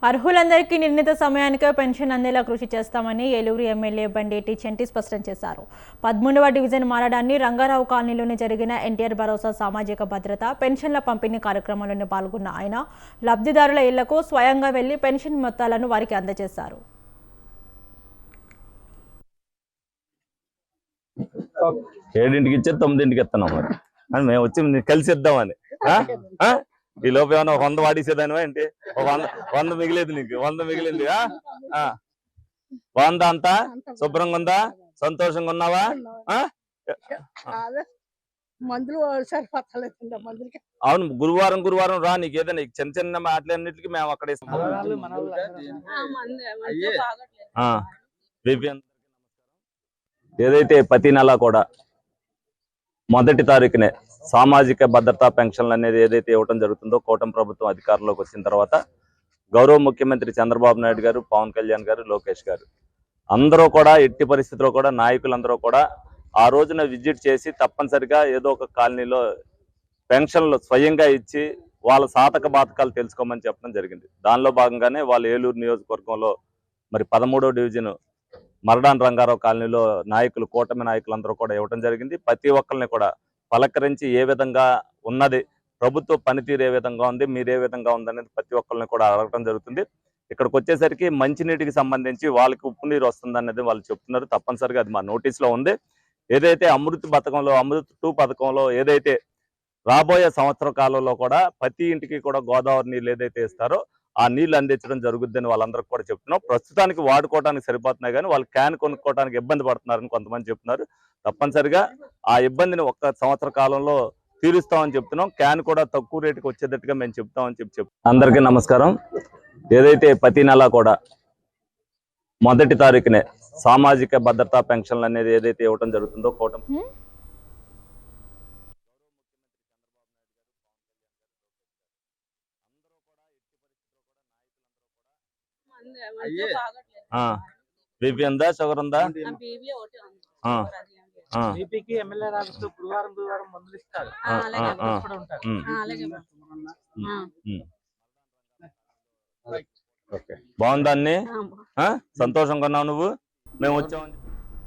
అర్హులందరికీ నిర్ణీత సమయానికే పెన్షన్ అందేలా కృషి చేస్తామని ఏలూరు ఎమ్మెల్యే బండేటి చెంటి స్పష్టం చేశారు. 13వ డివిజన్ మారడాన్ని రంగారావు కాలనీలోనే జరిగిన ఎన్టీఆర్ భరోసా సామాజిక భద్రత పెన్షన్ల పంపిణీ కార్యక్రమంలోనే పాల్గొన్న ఆయన లబ్ధిదారుల ఇళ్లకు స్వయంగా వెళ్లి పెన్షన్ మొత్తాలను వారికి అందజేశారు. ఏడింటికి ఇచ్చే 9ంటికి ఇస్తున్నాం మరి అని మేము వచ్చి కలిసి ఇద్దామని. ఈ లోపు ఏమన్నా 100 వాడిసేదానివా ఏంటి? 100 మిగిలేదు, నీకు 100 మిగిలింది. 100 అంతా శుభ్రంగా ఉందా? సంతోషంగా ఉన్నావా? అవును, గురువారం రా, నీకు ఏదైనా చిన్న చిన్న మాటలన్నిటికీ మేము అక్కడ ఇస్తాం. ఏదైతే ప్రతి నెల కూడా మొదటి తారీఖునే సామాజిక భద్రతా పెన్షన్లు అనేది ఏదైతే ఇవ్వడం జరుగుతుందో, కూటమి ప్రభుత్వం అధికారంలోకి వచ్చిన తర్వాత గౌరవ ముఖ్యమంత్రి చంద్రబాబు నాయుడు గారు, పవన్ కళ్యాణ్ గారు, లోకేష్ గారు అందరూ కూడా ఎట్టి పరిస్థితుల్లో కూడా నాయకులందరూ కూడా ఆ రోజున విజిట్ చేసి తప్పనిసరిగా ఏదో ఒక కాలనీలో పెన్షన్లు స్వయంగా ఇచ్చి వాళ్ళ సాధక బాధకాలు తెలుసుకోమని చెప్పడం జరిగింది. దానిలో భాగంగానే వాళ్ళు ఏలూరు నియోజకవర్గంలో మరి 13వ డివిజన్ మరడాన్ రంగారావు కాలనీలో నాయకులు, కూటమి నాయకులందరూ కూడా ఇవ్వడం జరిగింది. ప్రతి ఒక్కరిని కూడా పలకరించి ఏ విధంగా ఉన్నది, ప్రభుత్వ పనితీరు ఏ విధంగా ఉంది, మీరు ఏ విధంగా ఉందనేది ప్రతి ఒక్కరిని కూడా అడగడం జరుగుతుంది. ఇక్కడికి వచ్చేసరికి మంచినీటికి సంబంధించి వాళ్ళకి ఉప్పు నీరు వస్తుందనేది వాళ్ళు చెప్తున్నారు. తప్పనిసరిగా అది మా నోటీస్లో ఉంది. ఏదైతే అమృత్ 2 పథకంలో ఏదైతే రాబోయే సంవత్సర కాలంలో కూడా ప్రతి ఇంటికి కూడా గోదావరి నీళ్ళు ఏదైతే ఇస్తారో ఆ నీళ్లు అందించడం జరుగుద్దని వాళ్ళందరికీ కూడా చెప్తున్నాం. ప్రస్తుతానికి వాడుకోవడానికి సరిపోతున్నాయి, కానీ వాళ్ళు క్యాన్ కొనుక్కోవడానికి ఇబ్బంది పడుతున్నారని కొంతమంది చెప్తున్నారు. తప్పనిసరిగా ఆ ఇబ్బందిని 1 సంవత్సర కాలంలో తీరుస్తామని చెప్తున్నాం. క్యాన్ కూడా తక్కువ రేటుకి వచ్చేటట్టుగా మేము చెప్తామని చెప్పి అందరికీ నమస్కారం. ఏదైతే ప్రతి నెల కూడా మొదటి తారీఖునే సామాజిక భద్రతా పెన్షన్లు అనేది ఏదైతే ఇవ్వడం జరుగుతుందో, కూటమి బీపీ ఉందా, షుగర్ ఉందా? బాగుందా? అన్ని సంతోషంగా ఉన్నావు నువ్వు? మేము వచ్చామని